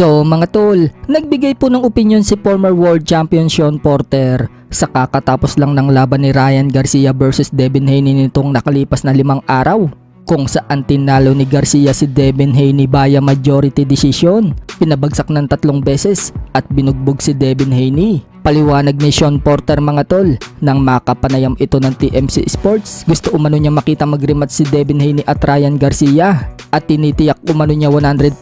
So mga tol, nagbigay po ng opinion si former world champion Shawn Porter sa kakatapos lang ng laban ni Ryan Garcia versus Devin Haney nitong nakalipas na 5 araw, kung saan tinalo ni Garcia si Devin Haney via majority decision. Pinabagsak ng 3 beses at binugbog si Devin Haney. Paliwanag ni Shawn Porter mga tol, nang makapanayam ito ng TMC Sports, gusto umano niya makita mag-rematch si Devin Haney at Ryan Garcia at tinitiyak umano niya 100%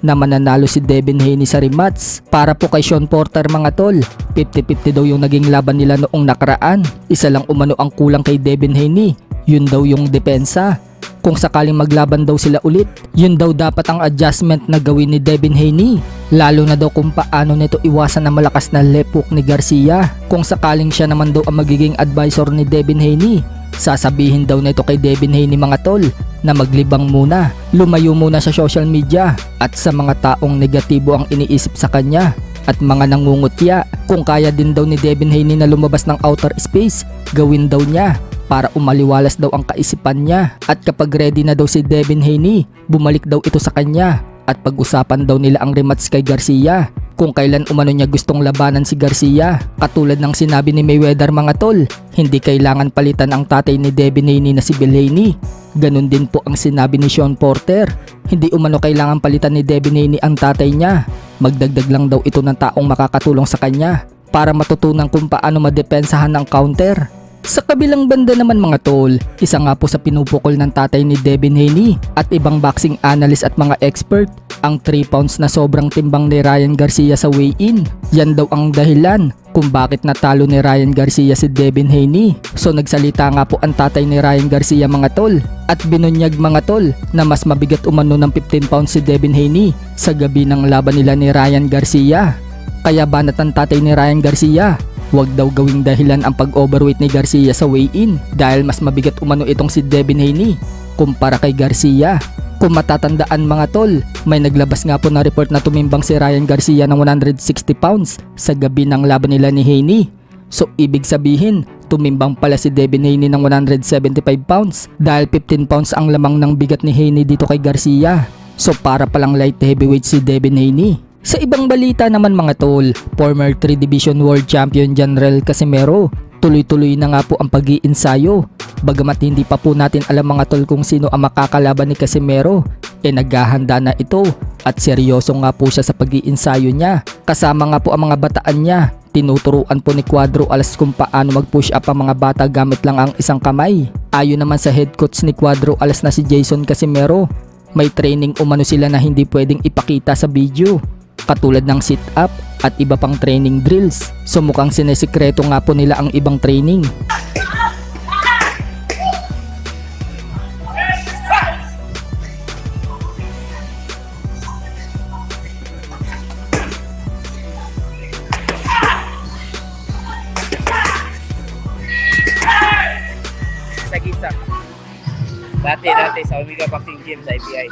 na mananalo si Devin Haney sa rematch. Para po kay Shawn Porter mga tol, 50-50 daw yung naging laban nila noong nakaraan. Isa lang umano ang kulang kay Devin Haney, yun daw yung depensa. Kung sakaling maglaban daw sila ulit, yun daw dapat ang adjustment na gawin ni Devin Haney. Lalo na daw kung paano nito iwasan na malakas na left hook ni Garcia. Kung sakaling siya naman daw ang magiging advisor ni Devin Haney, sasabihin daw nito kay Devin Haney mga tol na maglibang muna, lumayo muna sa social media at sa mga taong negatibo ang iniisip sa kanya at mga nangungutya. Kung kaya din daw ni Devin Haney na lumabas ng outer space, gawin daw niya para umaliwalas daw ang kaisipan niya. At kapag ready na daw si Devin Haney, bumalik daw ito sa kanya at pag-usapan daw nila ang rematch kay Garcia kung kailan umano niya gustong labanan si Garcia. Katulad ng sinabi ni Mayweather mga tol, hindi kailangan palitan ang tatay ni Devin Haney na si Bill Haney. Ganun din po ang sinabi ni Shawn Porter, hindi umano kailangan palitan ni Devin Haney ang tatay niya. Magdagdag lang daw ito ng taong makakatulong sa kanya para matutunan kung paano madepensahan ng counter. Sa kabilang banda naman mga tol, isa nga po sa pinupukol ng tatay ni Devin Haney at ibang boxing analyst at mga expert, ang 3 pounds na sobrang timbang ni Ryan Garcia sa weigh-in. Yan daw ang dahilan kung bakit natalo ni Ryan Garcia si Devin Haney. So nagsalita nga po ang tatay ni Ryan Garcia mga tol at binunyag mga tol na mas mabigat umano ng 15 pounds si Devin Haney sa gabi ng laban nila ni Ryan Garcia. Kaya banat ang tatay ni Ryan Garcia, huwag daw gawing dahilan ang pag-overweight ni Garcia sa weigh-in dahil mas mabigat umano itong si Devin Haney kumpara kay Garcia. Kung matatandaan mga tol, may naglabas nga po na report na tumimbang si Ryan Garcia ng 160 pounds sa gabi ng laban nila ni Haney. So ibig sabihin, tumimbang pala si Devin Haney ng 175 pounds dahil 15 pounds ang lamang ng bigat ni Haney dito kay Garcia. So para palang light heavyweight si Devin Haney. Sa ibang balita naman mga tol, former 3 Division World Champion Janrell Casimero, tuloy-tuloy na nga po ang pag-iinsayo. Bagamat hindi pa po natin alam mga tol kung sino ang makakalaban ni Casimero, naghahanda na ito at seryoso nga po siya sa pag-iinsayo niya. Kasama nga po ang mga bataan niya. Tinuturuan po ni Cuadro Alas kung paano mag-push up ang mga bata gamit lang ang isang kamay. Ayon naman sa head coach ni Cuadro Alas na si Jason Casimero, may training umano sila na hindi pwedeng ipakita sa video, katulad ng sit-up at iba pang training drills. So mukhang sinesikreto nga po nila ang ibang training. Sa dati sa Omega Boxing Gym sa IPI.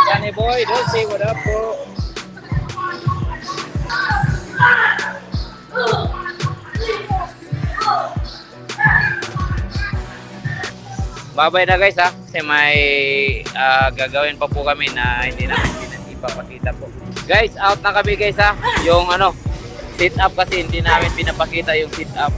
Johnny boy, don't say what up bro. Babay na guys ha, kasi may gagawin pa po kami na hindi namin ipapakita po. Guys, out na kami guys ha. Yung sit up kasi hindi namin pinapakita yung sit up.